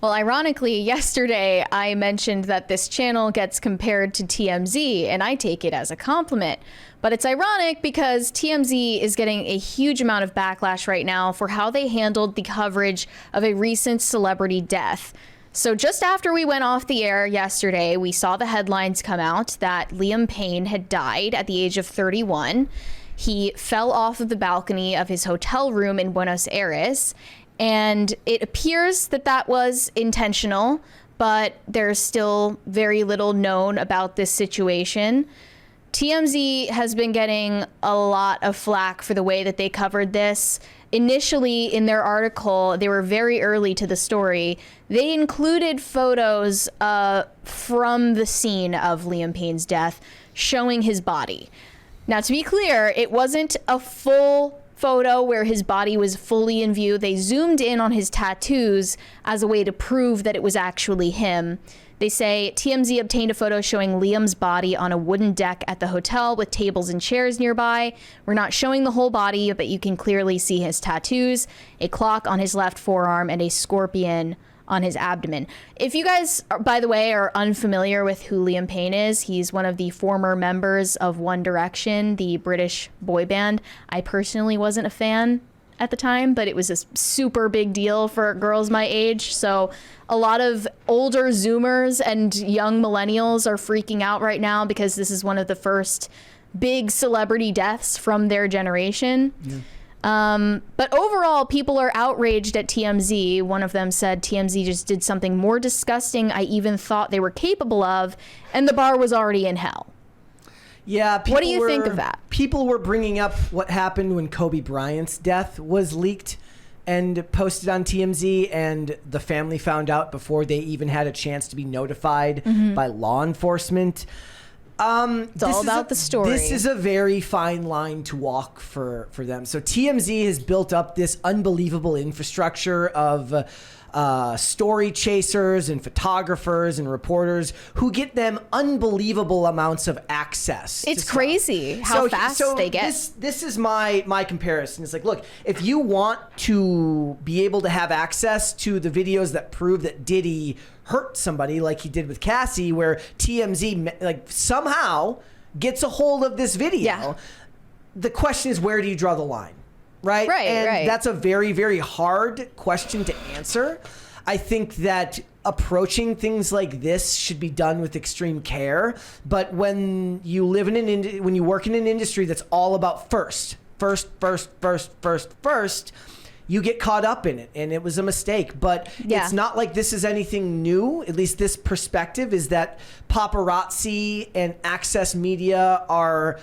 Well, ironically, yesterday I mentioned that this channel gets compared to TMZ, and I take it as a compliment. But it's ironic because TMZ is getting a huge amount of backlash right now for how they handled the coverage of a recent celebrity death. So just after we went off the air yesterday, we saw the headlines come out that Liam Payne had died at the age of 31. He fell off of the balcony of his hotel room in Buenos Aires, and it appears that that was intentional, but there's still very little known about this situation. TMZ has been getting a lot of flack for the way that they covered this. Initially, in their article, they were very early to the story. They included photos from the scene of Liam Payne's death showing his body. Now, to be clear, it wasn't a full photo where his body was fully in view. They zoomed in on his tattoos as a way to prove that it was actually him. They say TMZ obtained a photo showing Liam's body on a wooden deck at the hotel with tables and chairs nearby. We're not showing the whole body, but you can clearly see his tattoos, a clock on his left forearm, and a scorpion on his abdomen. If you guys, by the way, are unfamiliar with who Liam Payne is, he's one of the former members of One Direction, the British boy band. I personally wasn't a fan at the time, but it was a super big deal for girls my age. So a lot of older Zoomers and young millennials are freaking out right now because this is one of the first big celebrity deaths from their generation. Yeah. But overall, people are outraged at TMZ. One of them said TMZ just did something more disgusting I even thought they were capable of, and the bar was already in hell. Yeah. What do you think of that? People were bringing up what happened when Kobe Bryant's death was leaked and posted on TMZ, and the family found out before they even had a chance to be notified by law enforcement. It's all about the story. This is a very fine line to walk for them. So TMZ has built up this unbelievable infrastructure of story chasers and photographers and reporters who get them unbelievable amounts of access. It's crazy how fast they get. This is my comparison. It's like, look, if you want to be able to have access to the videos that prove that Diddy hurt somebody like he did with Cassie, where TMZ like somehow gets a hold of this video, the question is, where do you draw the line? Right. And that's a very, very hard question to answer. I think that approaching things like this should be done with extreme care. But when you live in when you work in an industry that's all about first, you get caught up in it, and it was a mistake. But it's not like this is anything new. At least this perspective is that paparazzi and access media are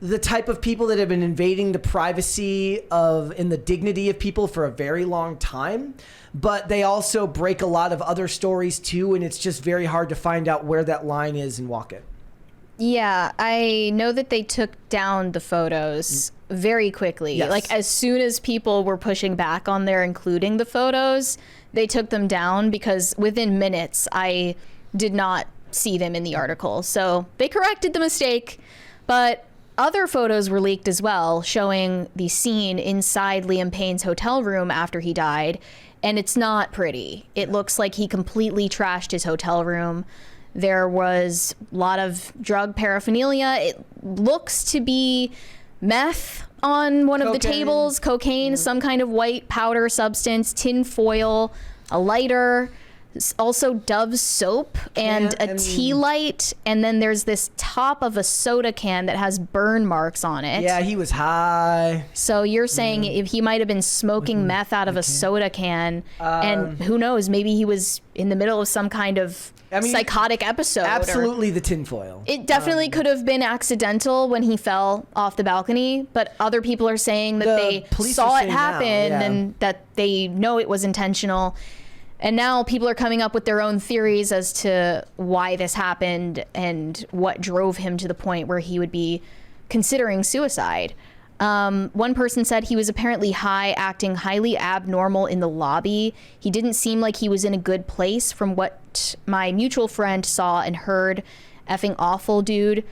the type of people that have been invading the privacy and the dignity of people for a very long time. But they also break a lot of other stories too, and it's just very hard to find out where that line is and walk it. Yeah, I know that they took down the photos very quickly. Yes. Like as soon as people were pushing back on their including the photos, they took them down because within minutes I did not see them in the article. So they corrected the mistake, but other photos were leaked as well, showing the scene inside Liam Payne's hotel room after he died, and it's not pretty. It looks like he completely trashed his hotel room. There was a lot of drug paraphernalia. It looks to be meth on one of the tables, cocaine, some kind of white powder substance, tin foil, a lighter, also Dove soap and a tea light, and then there's this top of a soda can that has burn marks on it. Yeah, he was high. So you're saying if he might have been smoking meth out of a soda can, and who knows, maybe he was in the middle of some kind of psychotic episode. Absolutely, the tinfoil. It definitely could have been accidental when he fell off the balcony, but other people are saying that they saw it happen and that they know it was intentional. And now people are coming up with their own theories as to why this happened and what drove him to the point where he would be considering suicide. One person said he was apparently high, acting highly abnormal in the lobby. He didn't seem like he was in a good place from what my mutual friend saw and heard. Effing awful, dude.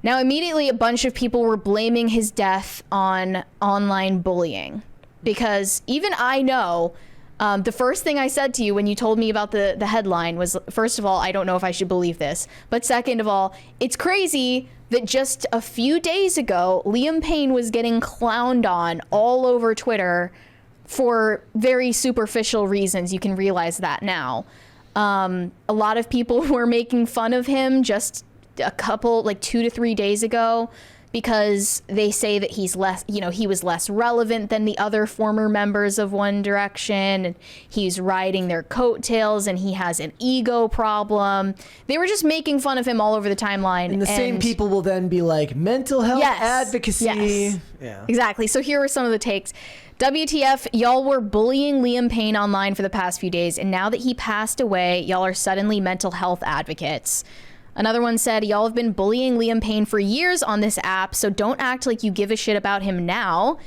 Now, immediately a bunch of people were blaming his death on online bullying, because even I know The first thing I said to you when you told me about the headline was, first of all, I don't know if I should believe this. But second of all, it's crazy that just a few days ago, Liam Payne was getting clowned on all over Twitter for very superficial reasons. You can realize that now. A lot of people were making fun of him just a couple, like 2 to 3 days ago, because they say that he's less, he was less relevant than the other former members of One Direction, and he's riding their coattails, and he has an ego problem. They were just making fun of him all over the timeline. And the same people will then be like, mental health advocacy. Yes. Yeah. Exactly. So here are some of the takes. WTF, y'all were bullying Liam Payne online for the past few days, and now that he passed away, y'all are suddenly mental health advocates. Another one said, y'all have been bullying Liam Payne for years on this app, so don't act like you give a shit about him now.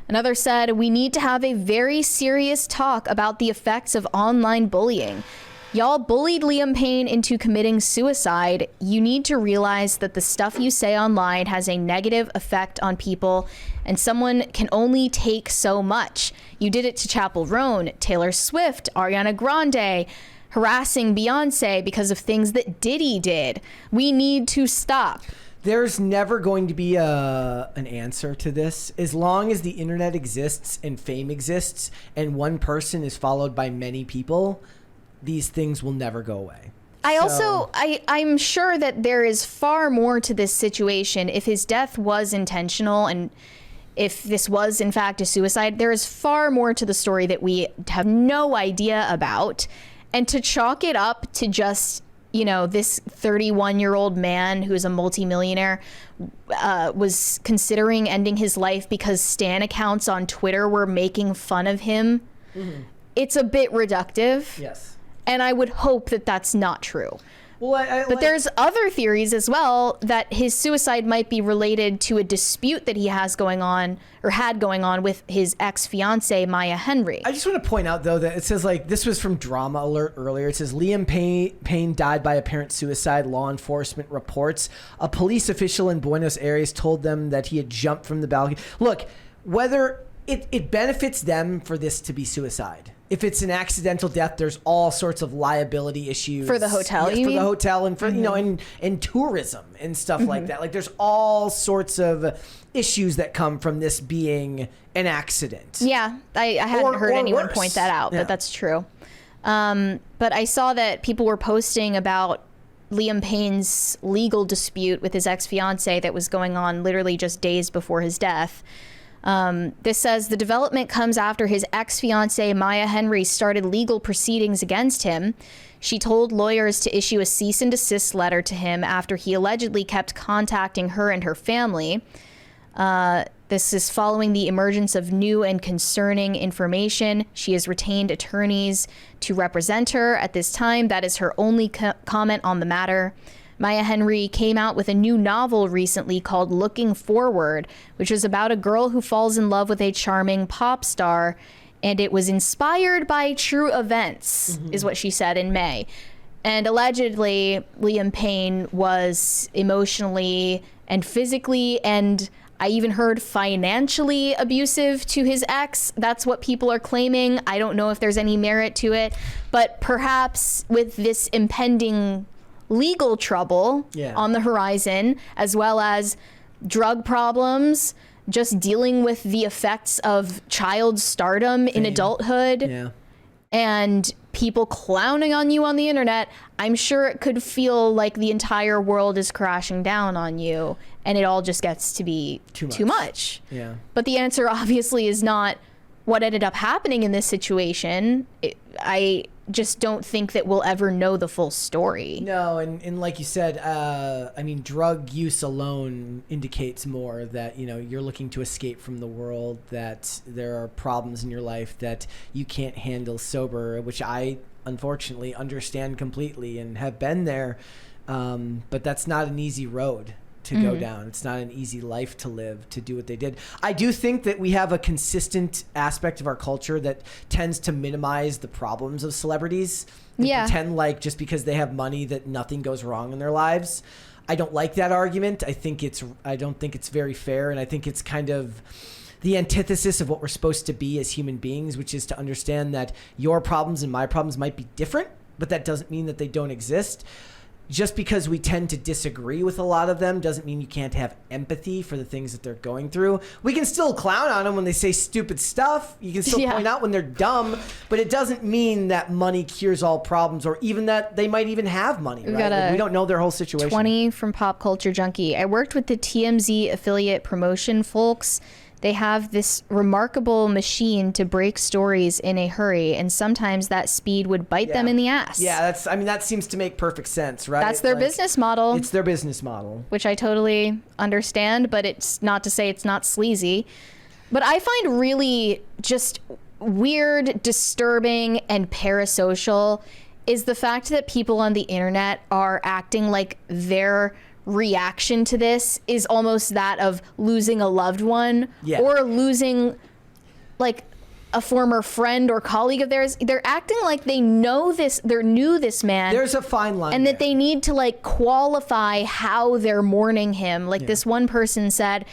Another said, we need to have a very serious talk about the effects of online bullying. Y'all bullied Liam Payne into committing suicide. You need to realize that the stuff you say online has a negative effect on people, and someone can only take so much. You did it to Chappell Roan, Taylor Swift, Ariana Grande, harassing Beyonce because of things that Diddy did. We need to stop. There's never going to be an answer to this. As long as the internet exists and fame exists and one person is followed by many people, these things will never go away. I'm sure that there is far more to this situation. If his death was intentional and if this was in fact a suicide, there is far more to the story that we have no idea about. And to chalk it up to just, this 31-year-old man who's a multimillionaire was considering ending his life because Stan accounts on Twitter were making fun of him, it's a bit reductive. Yes. And I would hope that that's not true. Well, but there's other theories as well that his suicide might be related to a dispute that he has going on or had going on with his ex-fiancée, Maya Henry. I just want to point out, though, that it says, this was from Drama Alert earlier. It says, Liam Payne died by apparent suicide, law enforcement reports. A police official in Buenos Aires told them that he had jumped from the balcony. Look, whether it benefits them for this to be suicide. If it's an accidental death, there's all sorts of liability issues for the hotel. Yes, the hotel and for and tourism and stuff like that. Like there's all sorts of issues that come from this being an accident. Yeah, I hadn't heard anyone worse. Point that out, but that's true. But I saw that people were posting about Liam Payne's legal dispute with his ex-fiancée that was going on literally just days before his death. This says the development comes after his ex-fiancée Maya Henry started legal proceedings against him. She told lawyers to issue a cease and desist letter to him after he allegedly kept contacting her and her family. This is following the emergence of new and concerning information. She has retained attorneys to represent her at this time. That is her only comment on the matter. Maya Henry came out with a new novel recently called Looking Forward, which is about a girl who falls in love with a charming pop star, and it was inspired by true events, is what she said in May. And allegedly, Liam Payne was emotionally and physically, and I even heard financially abusive to his ex. That's what people are claiming. I don't know if there's any merit to it, but perhaps with this impending legal trouble on the horizon, as well as drug problems, just dealing with the effects of child stardom in adulthood, and people clowning on you on the internet, I'm sure it could feel like the entire world is crashing down on you, and it all just gets to be too much. Yeah. But the answer obviously is not what ended up happening in this situation. I just don't think that we'll ever know the full story. No, and like you said, drug use alone indicates more that, you're looking to escape from the world, that there are problems in your life that you can't handle sober, which I unfortunately understand completely and have been there. But that's not an easy road to go down. It's not an easy life to live, to do what they did. I do think that we have a consistent aspect of our culture that tends to minimize the problems of celebrities. They pretend like just because they have money that nothing goes wrong in their lives. I don't like that argument. I don't think it's very fair, and I think it's kind of the antithesis of what we're supposed to be as human beings, which is to understand that your problems and my problems might be different, but that doesn't mean that they don't exist. Just because we tend to disagree with a lot of them doesn't mean you can't have empathy for the things that they're going through. We can still clown on them when they say stupid stuff. You can still point out when they're dumb, but it doesn't mean that money cures all problems, or even that they might even have money, right? Like, we don't know their whole situation. 20 from Pop Culture Junkie. I worked with the TMZ affiliate promotion folks. They have this remarkable machine to break stories in a hurry, and sometimes that speed would bite them in the ass. Yeah, that seems to make perfect sense, right? That's their business model. It's their business model. Which I totally understand, but it's not to say it's not sleazy. But I find really just weird, disturbing, and parasocial is the fact that people on the internet are acting like their reaction to this is almost that of losing a loved one or losing like a former friend or colleague of theirs. They're acting like they knew this man. There's a fine line. And that they need to like qualify how they're mourning him. Like this one person said,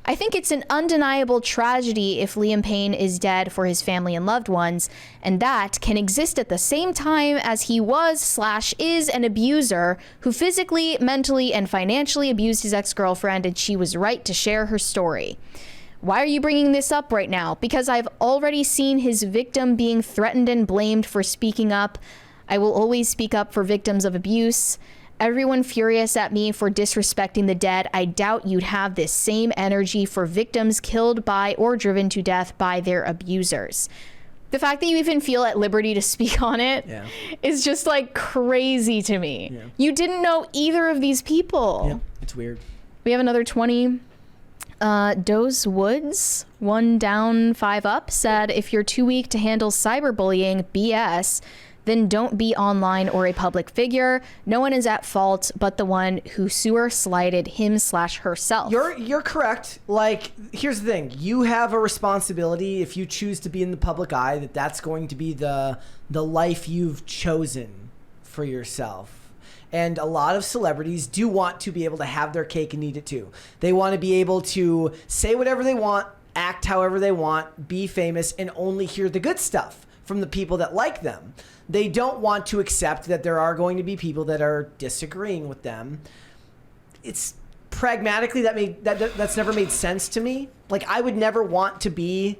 I think it's an undeniable tragedy if Liam Payne is dead for his family and loved ones, and that can exist at the same time as he was/is an abuser who physically, mentally, and financially abused his ex-girlfriend, and she was right to share her story. Why are you bringing this up right now? Because I've already seen his victim being threatened and blamed for speaking up. I will always speak up for victims of abuse. Everyone furious at me for disrespecting the dead. I doubt you'd have this same energy for victims killed by or driven to death by their abusers. The fact that you even feel at liberty to speak on it is just like crazy to me. Yeah. You didn't know either of these people. Yeah, it's weird. We have another 20. Doze Woods, 1 down, 5 up, said, if you're too weak to handle cyberbullying BS, then don't be online or a public figure. No one is at fault but the one who sewer slighted him/herself. You're correct. Like, here's the thing. You have a responsibility if you choose to be in the public eye that's going to be the life you've chosen for yourself. And a lot of celebrities do want to be able to have their cake and eat it too. They want to be able to say whatever they want, act however they want, be famous, and only hear the good stuff from the people that like them. They don't want to accept that there are going to be people that are disagreeing with them. It's pragmatically that's never made sense to me. Like, I would never want to be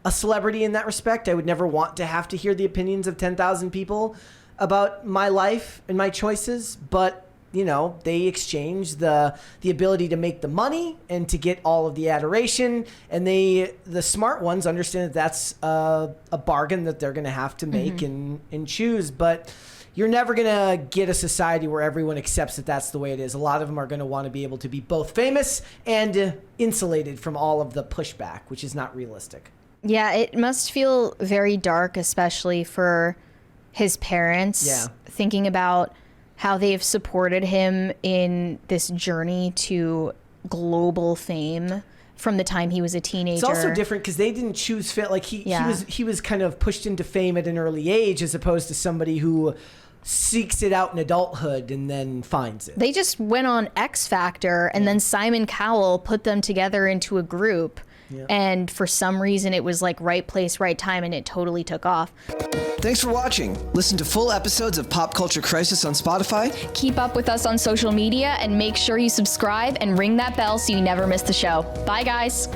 a celebrity in that respect. I would never want to have to hear the opinions of 10,000 people about my life and my choices, but you know, they exchange the ability to make the money and to get all of the adoration, and the smart ones understand that that's a bargain that they're going to have to make and choose. But you're never going to get a society where everyone accepts that that's the way it is. A lot of them are going to want to be able to be both famous and insulated from all of the pushback, which is not realistic. Yeah, it must feel very dark, especially for his parents, thinking about how they've supported him in this journey to global fame from the time he was a teenager. It's also different because they didn't choose fame. Like he was kind of pushed into fame at an early age, as opposed to somebody who seeks it out in adulthood and then finds it. They just went on X Factor, and then Simon Cowell put them together into a group. Yeah. And for some reason, it was like right place, right time, and it totally took off. Thanks for watching. Listen to full episodes of Pop Culture Crisis on Spotify. Keep up with us on social media and make sure you subscribe and ring that bell so you never miss the show. Bye, guys.